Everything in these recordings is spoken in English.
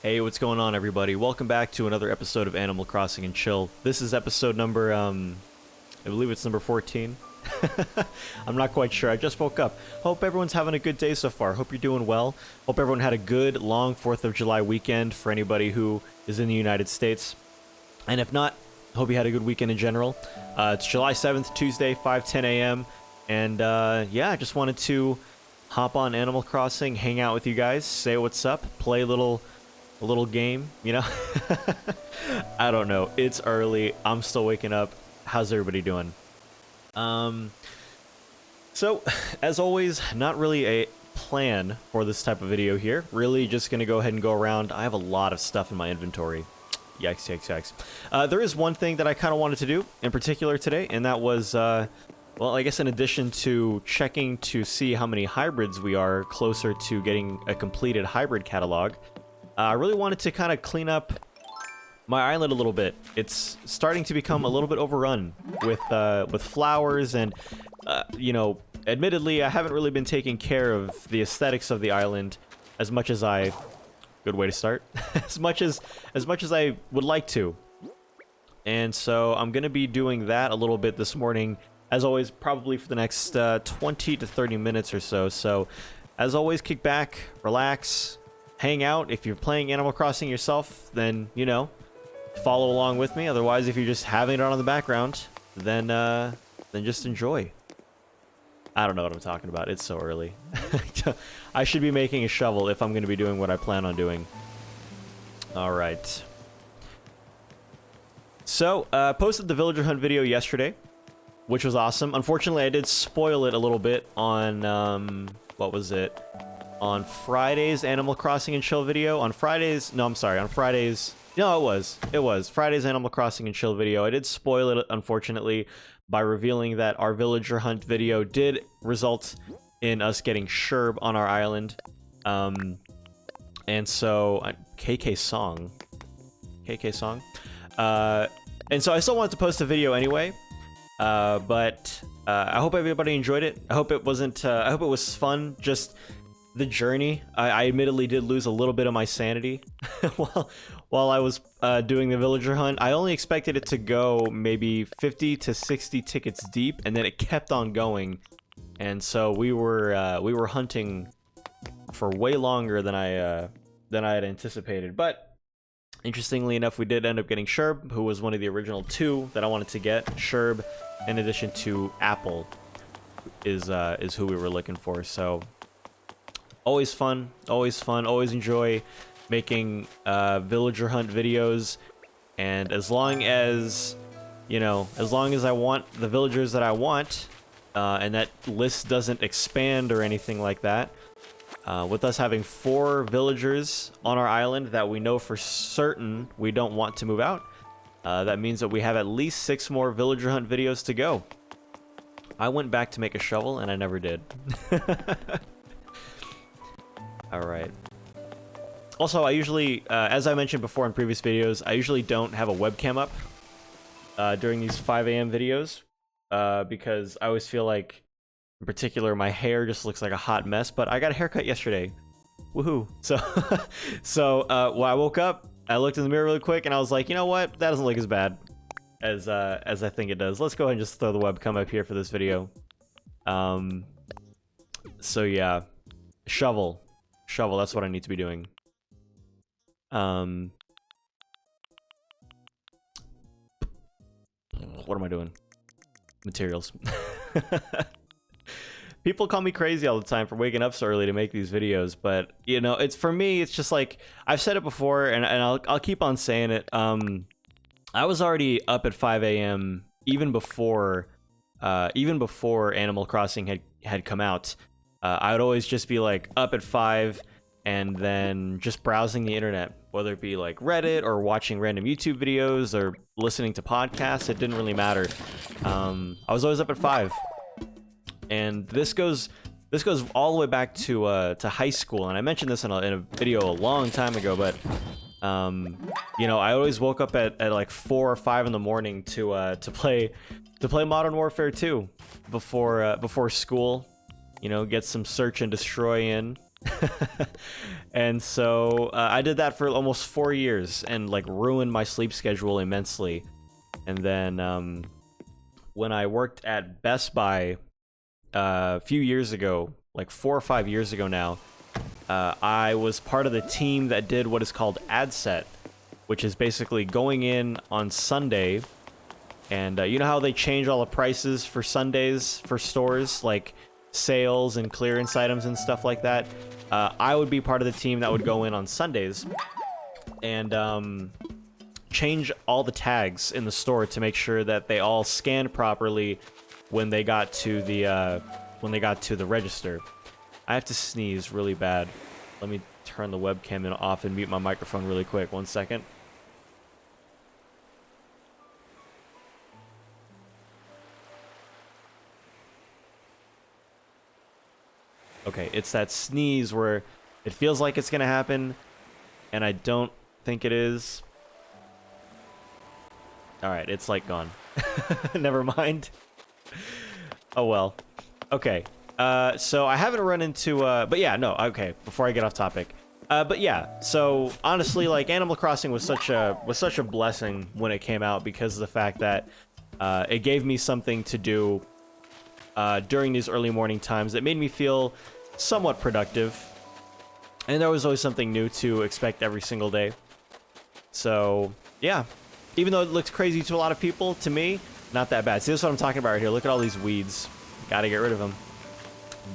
Hey, what's going on, everybody? Welcome back to another episode of Animal Crossing and Chill. This is episode number, I believe it's number 14. I'm not quite sure. I just woke up. Hope everyone's having a good day so far. Hope you're doing well. Hope everyone had a good, long 4th of July weekend for anybody who is in the United States. And if not, hope you had a good weekend in general. It's July 7th, Tuesday, 5:10 a.m. And, yeah, I just wanted to hop on Animal Crossing, hang out with you guys, say what's up, play a little game, you know? I don't know. It's early. I'm still waking up. How's everybody doing? So, as always, not really a plan for this type of video here. Really just gonna go ahead and go around. I have a lot of stuff in my inventory. Yikes, yikes, yikes. There is one thing that I kind of wanted to do in particular today, and that was, well, I guess in addition to checking to see how many hybrids we are closer to getting a completed hybrid catalog, I really wanted to kind of clean up my island a little bit. It's starting to become a little bit overrun with flowers and, you know, admittedly, I haven't really been taking care of the aesthetics of the island as much as I... Good way to start. as much as I would like to. And so I'm going to be doing that a little bit this morning. As always, probably for the next 20 to 30 minutes or so. So, as always, kick back, relax, hang out. If you're playing Animal Crossing yourself, then, you know, follow along with me. Otherwise, if you're just having it on in the background, then just enjoy. I don't know what I'm talking about. It's so early. I should be making a shovel if I'm going to be doing what I plan on doing. All right. So, posted the villager hunt video yesterday, which was awesome. Unfortunately, I did spoil it a little bit on, what was it? On Friday's Animal Crossing and Chill video. On Fridays, no, I'm sorry, on Fridays, no, it was Friday's Animal Crossing and Chill video. I did spoil it, unfortunately, by revealing that our villager hunt video did result in us getting Sherb on our island. And so, KK song. And so I still wanted to post a video anyway. But I hope everybody enjoyed it. I hope it wasn't, I hope it was fun, just the journey. I admittedly did lose a little bit of my sanity while I was doing the villager hunt. I only expected it to go maybe 50 to 60 tickets deep, and then it kept on going. And so we were hunting for way longer than I had anticipated. But interestingly enough, we did end up getting Sherb, who was one of the original 2 that I wanted to get. Sherb, in addition to Apple, is who we were looking for. So always fun, always enjoy making villager hunt videos. And as long as, you know, as long as I want the villagers that I want, and that list doesn't expand or anything like that, with us having 4 villagers on our island that we know for certain we don't want to move out, that means that we have at least 6 more villager hunt videos to go. I went back to make a shovel and I never did. Alright. Also, I usually, as I mentioned before in previous videos, I usually don't have a webcam up during these 5 a.m. videos, because I always feel like, in particular, my hair just looks like a hot mess, but I got a haircut yesterday. Woohoo. So, when I woke up, I looked in the mirror really quick, and I was like, you know what? That doesn't look as bad as I think it does. Let's go ahead and just throw the webcam up here for this video. So yeah. Shovel, that's what I need to be doing. What am I doing? Materials. People call me crazy all the time for waking up so early to make these videos, but you know, it's for me, it's just like I've said it before, and I'll keep on saying it. I was already up at 5 a.m. even before Animal Crossing had come out. I would always just be like up at 5 and then just browsing the internet, whether it be like Reddit or watching random YouTube videos or listening to podcasts. It didn't really matter. I was always up at 5. And this goes all the way back to high school, and I mentioned this in a video a long time ago. But you know, I always woke up at like 4 or 5 in the morning to play Modern Warfare 2 before school. You know, get some search and destroy in, And so I did that for almost 4 years and like ruined my sleep schedule immensely. And then when I worked at Best Buy a few years ago, like 4 or 5 years ago now, I was part of the team that did what is called ad set, which is basically going in on Sunday. And you know how they change all the prices for Sundays for stores, like sales and clearance items and stuff like that? I would be part of the team that would go in on Sundays and change all the tags in the store to make sure that they all scanned properly when they got to the register. I have to sneeze really bad. Let me turn the webcam off and mute my microphone really quick. 1 second. Okay, it's that sneeze where it feels like it's gonna happen, and I don't think it is. Alright, it's like gone. Never mind. Oh well. Okay. So I haven't run into, but yeah, no, okay, before I get off topic. But yeah, so honestly, like, Animal Crossing was such a blessing when it came out because of the fact that it gave me something to do during these early morning times that made me feel somewhat productive. And there was always something new to expect every single day. So, yeah. Even though it looks crazy to a lot of people, to me, not that bad. See, this is what I'm talking about right here. Look at all these weeds. Gotta get rid of them.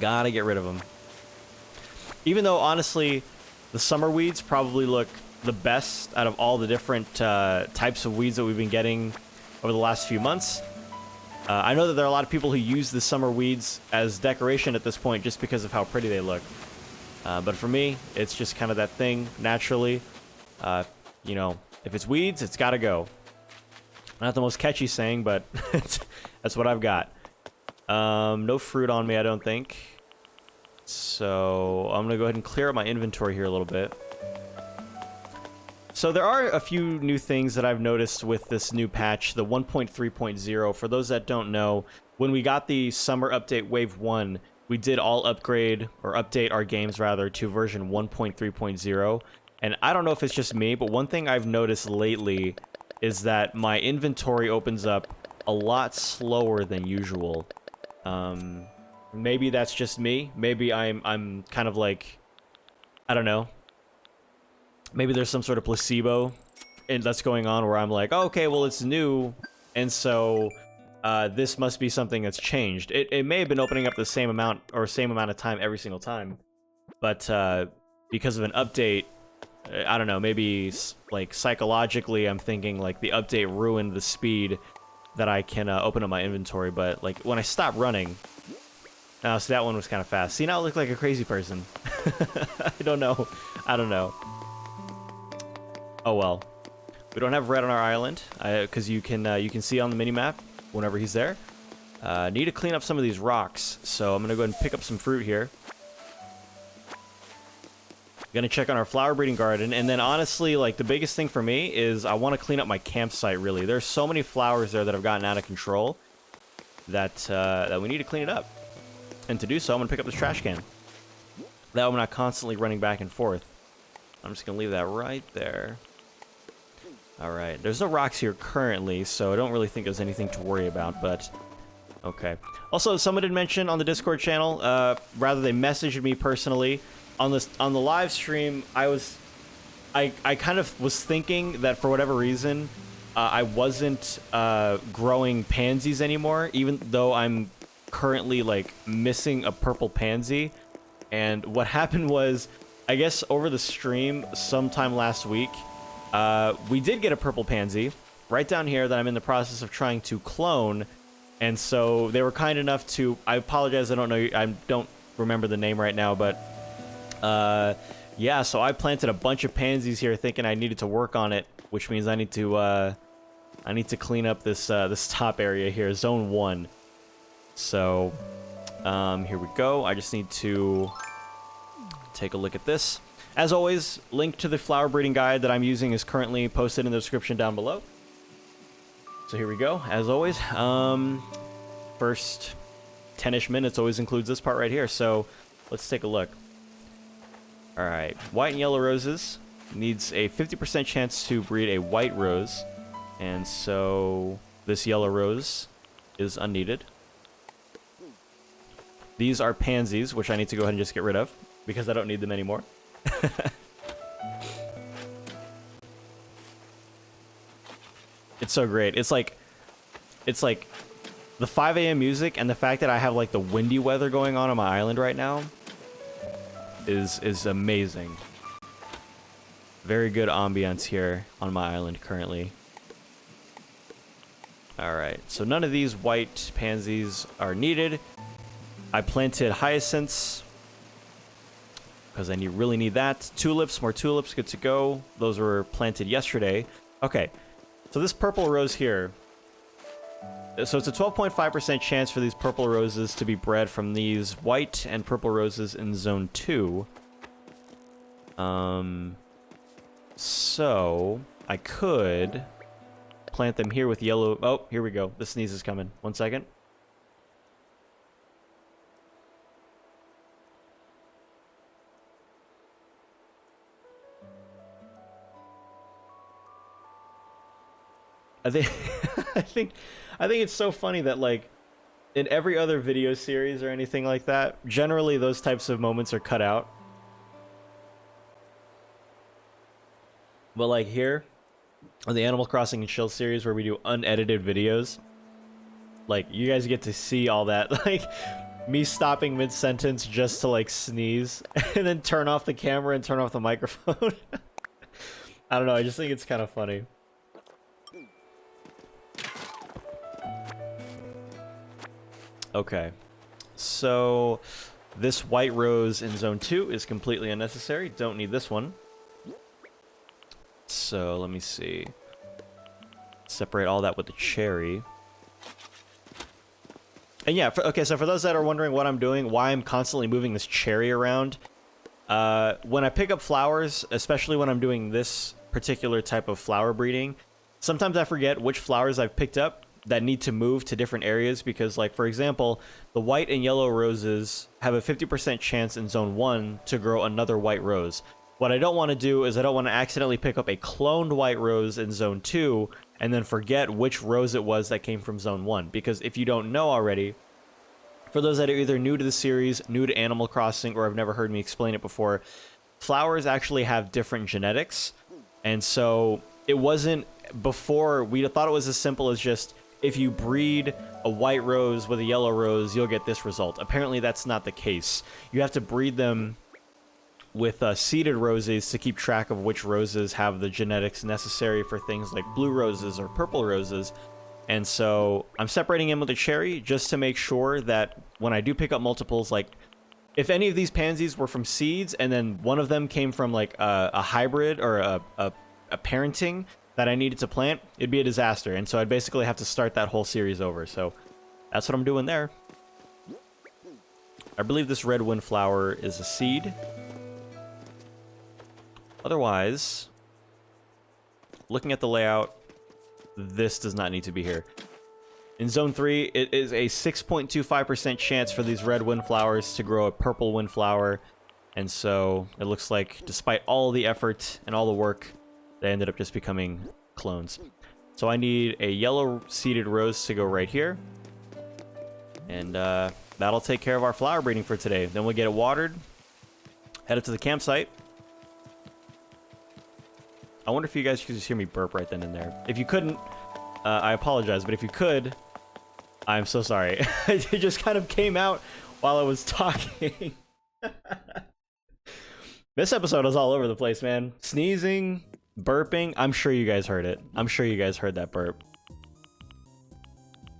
Gotta get rid of them. Even though, honestly, the summer weeds probably look the best out of all the different types of weeds that we've been getting over the last few months. I know that there are a lot of people who use the summer weeds as decoration at this point just because of how pretty they look. But for me, it's just kind of that thing, naturally. You know, if it's weeds, it's gotta go. Not the most catchy saying, but that's what I've got. No fruit on me, I don't think. So I'm gonna go ahead and clear up my inventory here a little bit. So there are a few new things that I've noticed with this new patch, the 1.3.0. For those that don't know, when we got the summer update wave 1, we did all upgrade, or update our games rather, to version 1.3.0. And I don't know if it's just me, but one thing I've noticed lately is that my inventory opens up a lot slower than usual. Maybe that's just me. Maybe I'm kind of like, I don't know. Maybe there's some sort of placebo that's going on where I'm like, oh, okay, well, it's new, and so this must be something that's changed. It may have been opening up the same amount of time every single time, but because of an update, I don't know, maybe like psychologically I'm thinking like the update ruined the speed that I can open up my inventory. But like when I stop running, now see, that one was kind of fast. See, now I look like a crazy person. I don't know. Oh well, we don't have red on our island because you can see on the minimap whenever he's there. Need to clean up some of these rocks, so I'm gonna go ahead and pick up some fruit here. Gonna check on our flower breeding garden, and then honestly, like, the biggest thing for me is I want to clean up my campsite. Really, there's so many flowers there that have gotten out of control that that we need to clean it up. And to do so, I'm gonna pick up this trash can. That way I'm not constantly running back and forth. I'm just gonna leave that right there. Alright, there's no rocks here currently, so I don't really think there's anything to worry about, but okay. Also, someone did mention on the Discord channel, rather they messaged me personally, on the live stream, I kind of was thinking that for whatever reason, I wasn't growing pansies anymore, even though I'm currently, like, missing a purple pansy. And what happened was, I guess over the stream sometime last week, we did get a purple pansy right down here that I'm in the process of trying to clone, and so they were kind enough to, I apologize, I don't remember the name right now, but yeah, so I planted a bunch of pansies here thinking I needed to work on it, which means I need to clean up this this top area here, zone 1. So here we go. I just need to take a look at this. As always, link to the flower breeding guide that I'm using is currently posted in the description down below. So here we go. As always, first 10-ish minutes always includes this part right here. So let's take a look. All right, white and yellow roses needs a 50% chance to breed a white rose, and so this yellow rose is unneeded. These are pansies, which I need to go ahead and just get rid of because I don't need them anymore. It's so great. It's like the 5 a.m. music and the fact that I have like the windy weather going on my island right now is amazing. Very good ambiance here on my island currently. Alright, so none of these white pansies are needed. I planted hyacinths because I really need that. Tulips, more tulips, good to go. Those were planted yesterday. Okay, so this purple rose here. So it's a 12.5% chance for these purple roses to be bred from these white and purple roses in zone 2. So I could plant them here with yellow. Oh, here we go. The sneeze is coming. 1 second. I think I think it's so funny that like in every other video series or anything like that, generally those types of moments are cut out. But like here on the Animal Crossing and Chill series where we do unedited videos, like you guys get to see all that, like me stopping mid-sentence just to like sneeze and then turn off the camera and turn off the microphone. I don't know, I just think it's kind of funny. Okay, so this white rose in zone 2 is completely unnecessary. Don't need this one. So let me see. Separate all that with the cherry. And yeah, okay, so for those that are wondering what I'm doing, why I'm constantly moving this cherry around, when I pick up flowers, especially when I'm doing this particular type of flower breeding, sometimes I forget which flowers I've picked up that need to move to different areas because, like, for example, the white and yellow roses have a 50% chance in zone 1 to grow another white rose. What I don't want to do is I don't want to accidentally pick up a cloned white rose in zone 2 and then forget which rose it was that came from zone 1, because if you don't know already, for those that are either new to the series, new to Animal Crossing, or have never heard me explain it before, flowers actually have different genetics, and so it wasn't before, we thought it was as simple as just if you breed a white rose with a yellow rose, you'll get this result. Apparently that's not the case. You have to breed them with seeded roses to keep track of which roses have the genetics necessary for things like blue roses or purple roses. And so I'm separating them with a cherry just to make sure that when I do pick up multiples, like if any of these pansies were from seeds and then one of them came from like a hybrid or a parenting that I needed to plant, it'd be a disaster. And so I'd basically have to start that whole series over. So that's what I'm doing there. I believe this red windflower is a seed. Otherwise, looking at the layout, this does not need to be here. In zone 3, it is a 6.25% chance for these red windflowers to grow a purple windflower. And so it looks like despite all the effort and all the work, they ended up just becoming clones. So I need a yellow seeded rose to go right here. And that'll take care of our flower breeding for today. Then we'll get it watered, head up to the campsite. I wonder if you guys could just hear me burp right then and there. If you couldn't, I apologize, but if you could, I'm so sorry. It just kind of came out while I was talking. This episode is all over the place, man. Sneezing, burping. I'm sure you guys heard it. I'm sure you guys heard that burp.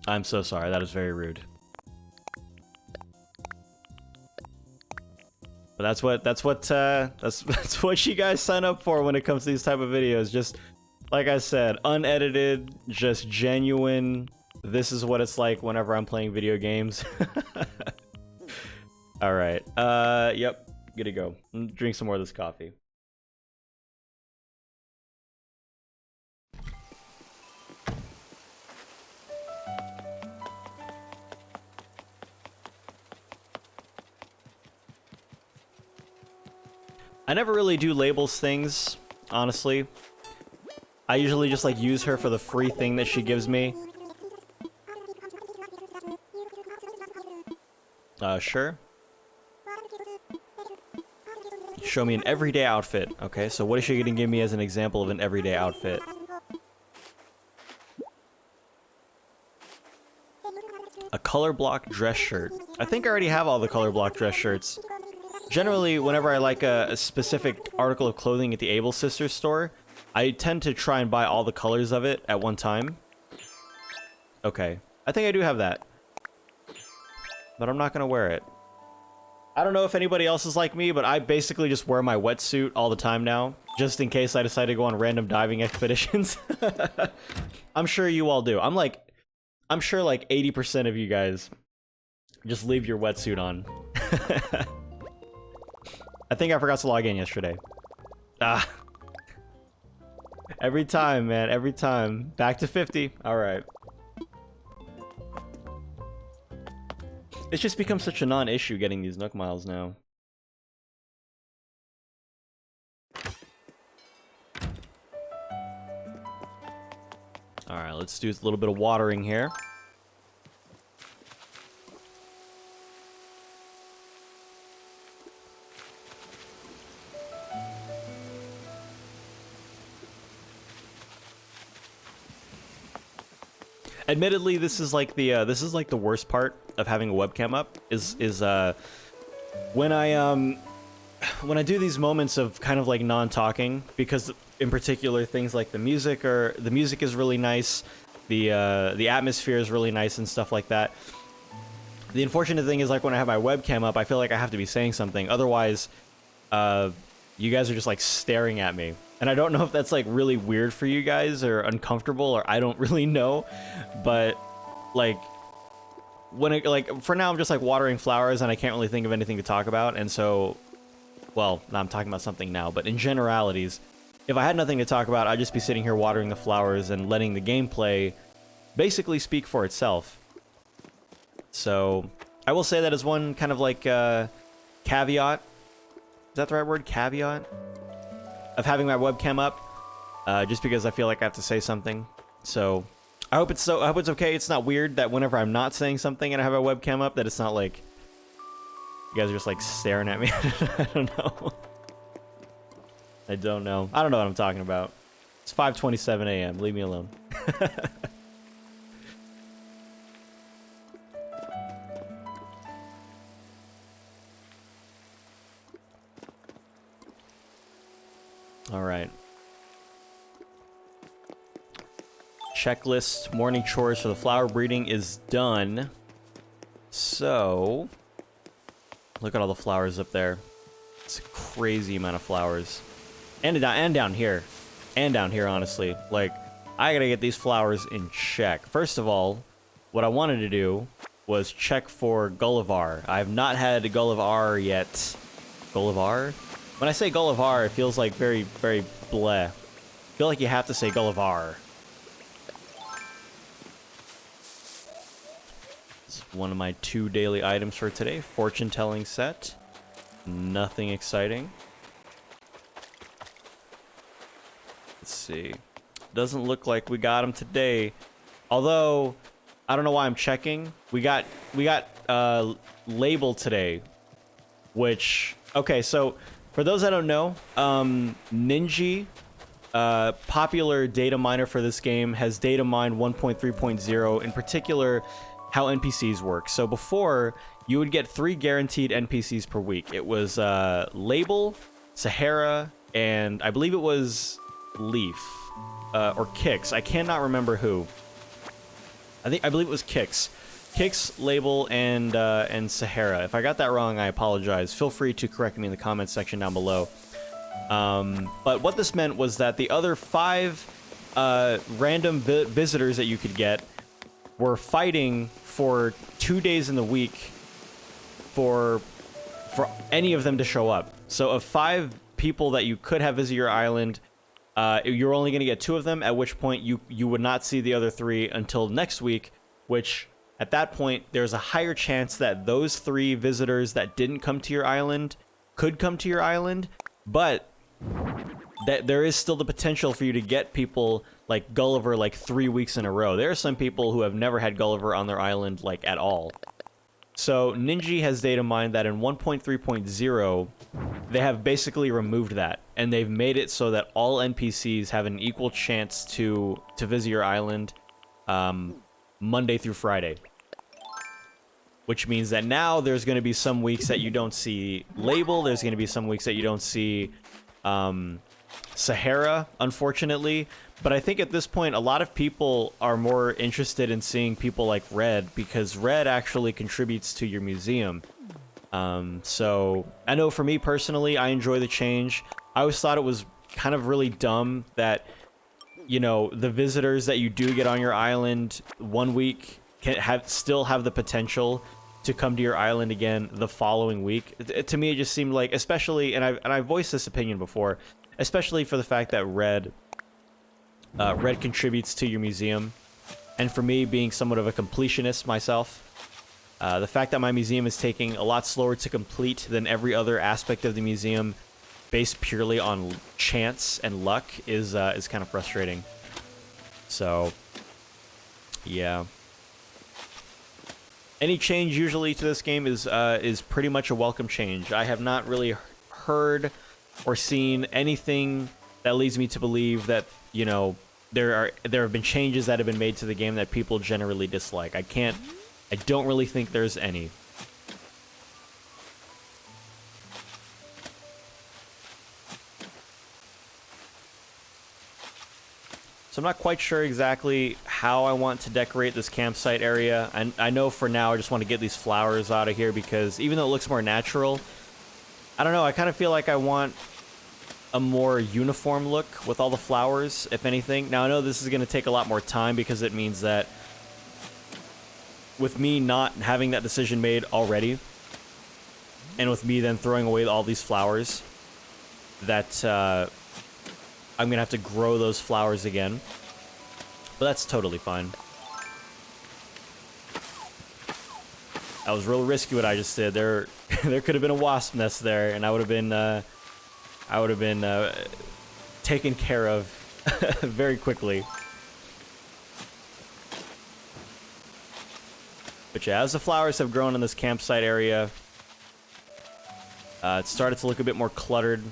I'm so sorry. That is very rude. But that's what you guys sign up for when it comes to these type of videos. Just like I said, unedited, just genuine. This is what it's like whenever I'm playing video games. All right. Yep. Good to go. Drink some more of this coffee. I never really do labels things, honestly. I usually just like use her for the free thing that she gives me. Sure. Show me an everyday outfit. Okay, so what is she gonna give me as an example of an everyday outfit? A color block dress shirt. I think I already have all the color block dress shirts. Generally, whenever I like a specific article of clothing at the Able Sisters store, I tend to try and buy all the colors of it at one time. Okay, I think I do have that. But I'm not gonna wear it. I don't know if anybody else is like me, but I basically just wear my wetsuit all the time now, just in case I decide to go on random diving expeditions. I'm sure you all do. I'm sure like 80% of you guys just leave your wetsuit on. I think I forgot to log in yesterday. Ah. Every time, man, every time. Back to 50. All right. It's just become such a non-issue getting these Nook Miles now. Alright, let's do a little bit of watering here. Admittedly, this is like the worst part of having a webcam up is when I do these moments of kind of like non-talking, because in particular things like the music is really nice, the atmosphere is really nice and stuff like that. The unfortunate thing is, like, when I have my webcam up, I feel like I have to be saying something, otherwise you guys are just like staring at me. And I don't know if that's like really weird for you guys or uncomfortable, or I don't really know, but like when it, like, for now I'm just like watering flowers and I can't really think of anything to talk about. And so, well, now I'm talking about something now, but in generalities, if I had nothing to talk about, I'd just be sitting here watering the flowers and letting the gameplay basically speak for itself. So I will say that as one kind of like caveat. Is that the right word? Caveat? Of having my webcam up, just because I feel like I have to say something. So I hope it's okay. It's not weird that whenever I'm not saying something and I have a webcam up, that it's not like you guys are just like staring at me. I don't know. I don't know. I don't know what I'm talking about. It's 5:27 a.m. Leave me alone. All right. Checklist, morning chores for the flower breeding is done. So, look at all the flowers up there. It's a crazy amount of flowers. And down here. And down here, honestly. Like, I gotta get these flowers in check. First of all, what I wanted to do was check for Gullivar. I have not had Gullivar yet. Gullivar? When I say Gullivar, it feels like very, very bleh. I feel like you have to say Gullivar. This is one of my 2 daily items for today. Fortune-telling set. Nothing exciting. Let's see. Doesn't look like we got them today. Although, I don't know why I'm checking. We got label today. Which, okay, so for those that don't know, Ninja, popular data miner for this game, has data mined 1.3.0, in particular, how NPCs work. So before, you would get 3 guaranteed NPCs per week. It was Label, Sahara, and I believe it was Leaf, or Kix. I cannot remember who. I believe it was Kix. Kix, Label, and Sahara. If I got that wrong, I apologize. Feel free to correct me in the comments section down below. But what this meant was that the other 5 random visitors that you could get were fighting for 2 days in the week for any of them to show up. So of 5 people that you could have visit your island, you're only going to get 2 of them, at which point you would not see the other 3 until next week, which at that point, there's a higher chance that those 3 visitors that didn't come to your island could come to your island, but that there is still the potential for you to get people like Gulliver like 3 weeks in a row. There are some people who have never had Gulliver on their island like at all. So Ninja has data mined that in 1.3.0, they have basically removed that, and they've made it so that all NPCs have an equal chance to visit your island Monday through Friday. Which means that now there's going to be some weeks that you don't see Label, there's going to be some weeks that you don't see Sahara, unfortunately. But I think at this point, a lot of people are more interested in seeing people like Red, because Red actually contributes to your museum. So I know for me personally, I enjoy the change. I always thought it was kind of really dumb that, you know, the visitors that you do get on your island 1 week can still have the potential to come to your island again the following week. To me, it just seemed like, especially, and I voiced this opinion before, especially for the fact that Red contributes to your museum, and for me being somewhat of a completionist myself, the fact that my museum is taking a lot slower to complete than every other aspect of the museum, based purely on chance and luck, is kind of frustrating. So, yeah. Any change usually to this game is pretty much a welcome change. I have not really heard or seen anything that leads me to believe that, you know, there have been changes that have been made to the game that people generally dislike. I don't really think there's any. So I'm not quite sure exactly how I want to decorate this campsite area. And I know for now I just want to get these flowers out of here, because even though it looks more natural, I don't know, I kind of feel like I want a more uniform look with all the flowers, if anything. Now I know this is going to take a lot more time, because it means that with me not having that decision made already, and with me then throwing away all these flowers, that I'm going to have to grow those flowers again. But that's totally fine. That was real risky what I just did. There could have been a wasp nest there, and I would have been taken care of very quickly. But yeah, as the flowers have grown in this campsite area, it started to look a bit more cluttered.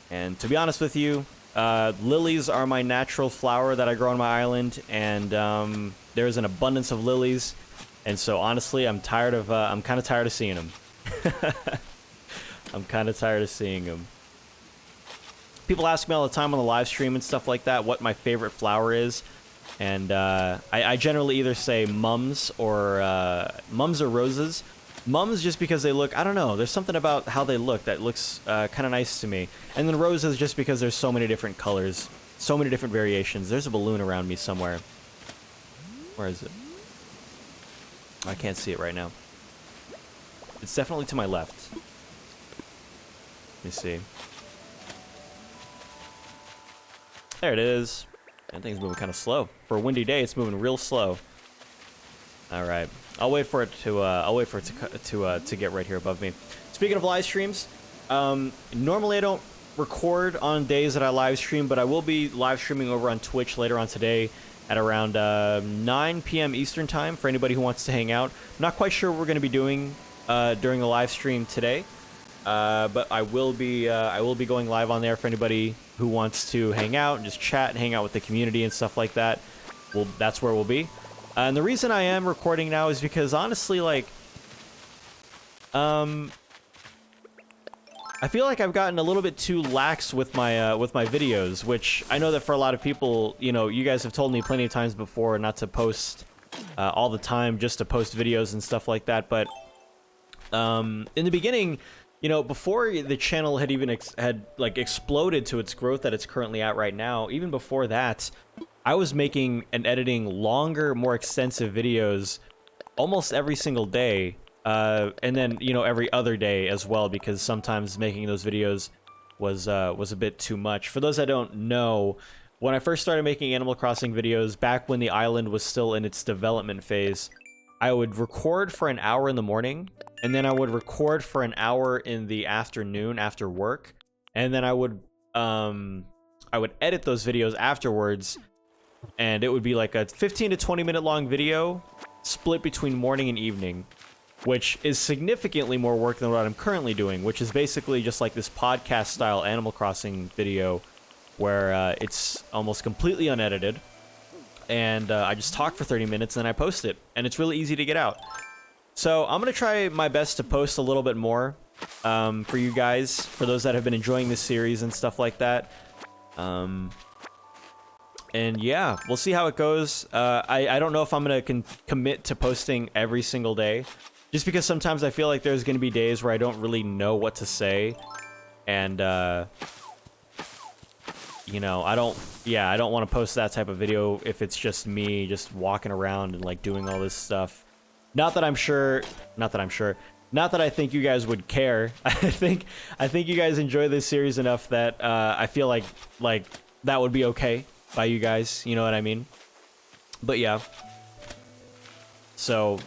And to be honest with you, lilies are my natural flower that I grow on my island, and there's an abundance of lilies. And so honestly, I'm kind of tired of seeing them. I'm kind of tired of seeing them. People ask me all the time on the live stream and stuff like that what my favorite flower is. And I generally either say mums or roses. Mums just because they look, I don't know, there's something about how they look that looks kind of nice to me. And then roses just because there's so many different colors, so many different variations. There's a balloon around me somewhere. Where is it? I can't see it right now. It's definitely to my left. Let me see. There it is. That thing's moving kind of slow. For a windy day, it's moving real slow. All right. I'll wait for it to get right here above me. Speaking of live streams, normally I don't record on days that I live stream, but I will be live streaming over on Twitch later on today at around 9 p.m. Eastern time for anybody who wants to hang out. I'm not quite sure what we're going to be doing during the live stream today, but I will be going live on there for anybody who wants to hang out and just chat and hang out with the community and stuff like that. Well, that's where we'll be. And the reason I am recording now is because honestly, like, I feel like I've gotten a little bit too lax with my videos, which I know that for a lot of people, you know, you guys have told me plenty of times before not to post all the time, just to post videos and stuff like that. But in the beginning, you know, before the channel had even exploded to its growth that it's currently at right now, even before that, I was making and editing longer, more extensive videos almost every single day. And then, you know, every other day as well, because sometimes making those videos was a bit too much. For those that don't know, when I first started making Animal Crossing videos, back when the island was still in its development phase, I would record for an hour in the morning, and then I would record for an hour in the afternoon after work, and then I would edit those videos afterwards, and it would be like a 15 to 20 minute long video split between morning and evening, which is significantly more work than what I'm currently doing, which is basically just like this podcast style Animal Crossing video where it's almost completely unedited, and I just talk for 30 minutes and then I post it, and it's really easy to get out. So I'm going to try my best to post a little bit more for you guys, for those that have been enjoying this series and stuff like that. And yeah, we'll see how it goes. I don't know if I'm going to commit to posting every single day, just because sometimes I feel like there's going to be days where I don't really know what to say. And, you know, I don't want to post that type of video if it's just me just walking around and like doing all this stuff. Not that I think you guys would care. I think you guys enjoy this series enough that I feel like that would be okay by you guys, you know what I mean? But yeah. So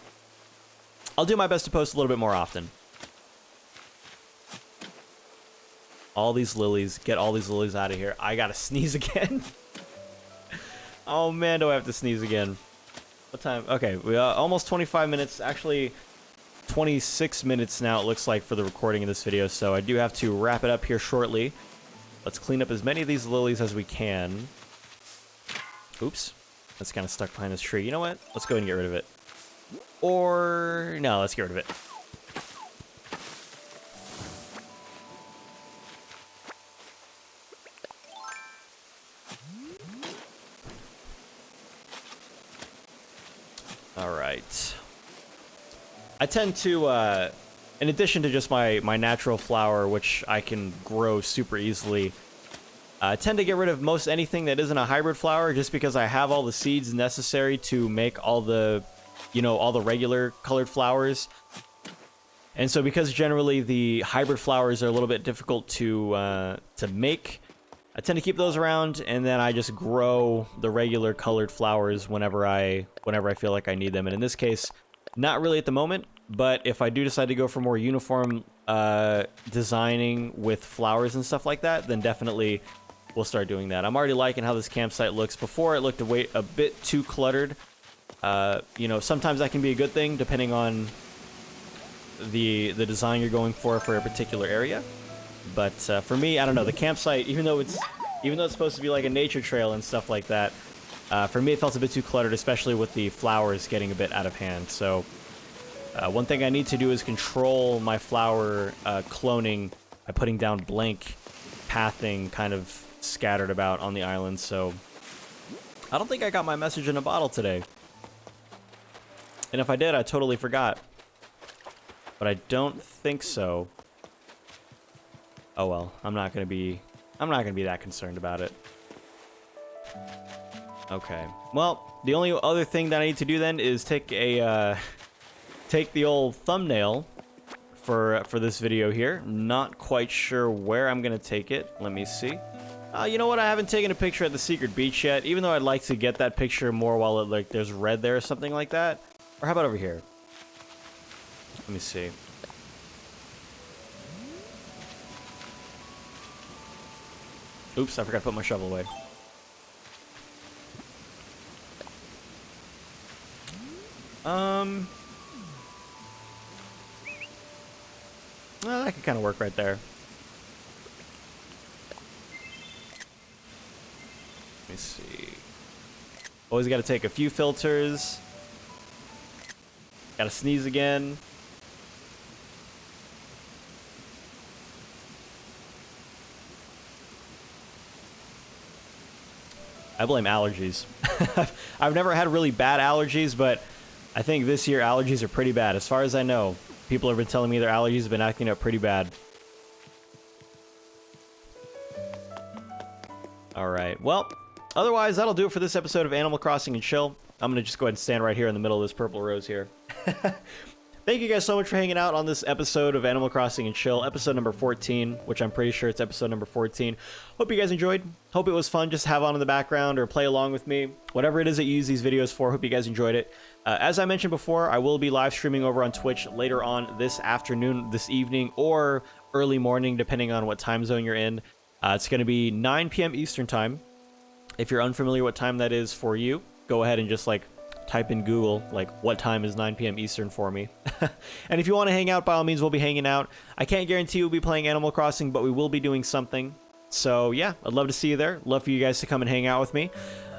I'll do my best to post a little bit more often. All these lilies, get all these lilies out of here. I gotta sneeze again. Oh man, do I have to sneeze again? What time? Okay, we almost 25 minutes. Actually, 26 minutes now, it looks like, for the recording of this video. So I do have to wrap it up here shortly. Let's clean up as many of these lilies as we can. Oops. That's kind of stuck behind this tree. You know what? Let's go ahead and get rid of it. Or... no, let's get rid of it. Alright. I tend to, in addition to just my natural flower, which I can grow super easily, I tend to get rid of most anything that isn't a hybrid flower, just because I have all the seeds necessary to make all the, you know, all the regular colored flowers. And so because generally the hybrid flowers are a little bit difficult to make, I tend to keep those around, and then I just grow the regular colored flowers whenever I feel like I need them. And in this case, not really at the moment, but if I do decide to go for more uniform designing with flowers and stuff like that, then definitely we'll start doing that. I'm already liking how this campsite looks. Before, it looked a bit too cluttered. You know, sometimes that can be a good thing depending on the design you're going for a particular area. But for me, I don't know, the campsite, even though it's supposed to be like a nature trail and stuff like that, for me it felt a bit too cluttered, especially with the flowers getting a bit out of hand. So one thing I need to do is control my flower cloning by putting down blank pathing kind of scattered about on the island. So I don't think I got my message in a bottle today. And if I did, I totally forgot. But I don't think so. Oh well, I'm not gonna be that concerned about it. Okay. Well, the only other thing that I need to do then is take the old thumbnail for this video here. Not quite sure where I'm gonna take it. Let me see. You know what? I haven't taken a picture at the secret beach yet, even though I'd like to get that picture more while it, like, there's red there or something like that. Or how about over here? Let me see. Oops, I forgot to put my shovel away. Well, that could kind of work right there. Let me see. Always got to take a few filters. Got to sneeze again. I blame allergies. I've never had really bad allergies, but I think this year allergies are pretty bad. As far as I know, people have been telling me their allergies have been acting up pretty bad. Alright, well, otherwise that'll do it for this episode of Animal Crossing and Chill. I'm going to just go ahead and stand right here in the middle of this purple rose here. Thank you guys so much for hanging out on this episode of Animal Crossing and Chill, episode number 14, which I'm pretty sure it's episode number 14. Hope you guys enjoyed. Hope it was fun just to have on in the background or play along with me. Whatever it is that you use these videos for, hope you guys enjoyed it. As I mentioned before, I will be live streaming over on Twitch later on this afternoon, this evening, or early morning, depending on what time zone you're in. It's going to be 9 p.m. Eastern time. If you're unfamiliar what time that is for you, go ahead and just like type in Google, like, what time is 9 p.m. Eastern for me. And if you want to hang out, by all means, we'll be hanging out. I can't guarantee we'll be playing Animal Crossing, but we will be doing something. So yeah, I'd love to see you there. Love for you guys to come and hang out with me.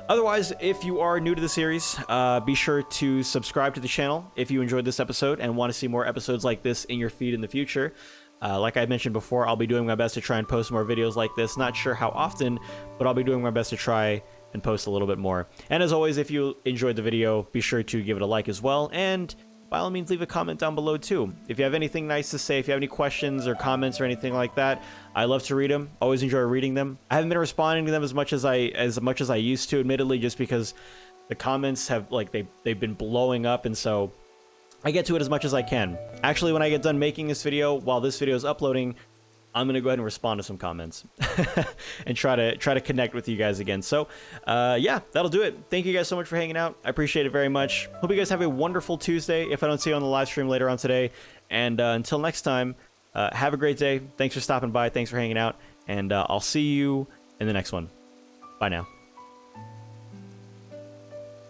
Otherwise, if you are new to the series, be sure to subscribe to the channel if you enjoyed this episode and want to see more episodes like this in your feed in the future. Like I mentioned before, I'll be doing my best to try and post more videos like this. Not sure how often, but I'll be doing my best to try and post a little bit more. And as always, if you enjoyed the video, be sure to give it a like as well. And by all means, leave a comment down below too. If you have anything nice to say, if you have any questions or comments or anything like that, I love to read them. Always enjoy reading them. I haven't been responding to them as much as I used to, admittedly, just because the comments have they've been blowing up, and so I get to it as much as I can. Actually, when I get done making this video, while this video is uploading, I'm gonna go ahead and respond to some comments and try to connect with you guys again. So yeah, that'll do it. Thank you guys so much for hanging out. I appreciate it very much. Hope you guys have a wonderful Tuesday if I don't see you on the live stream later on today. And until next time, have a great day. Thanks for stopping by. Thanks for hanging out. And I'll see you in the next one. Bye now.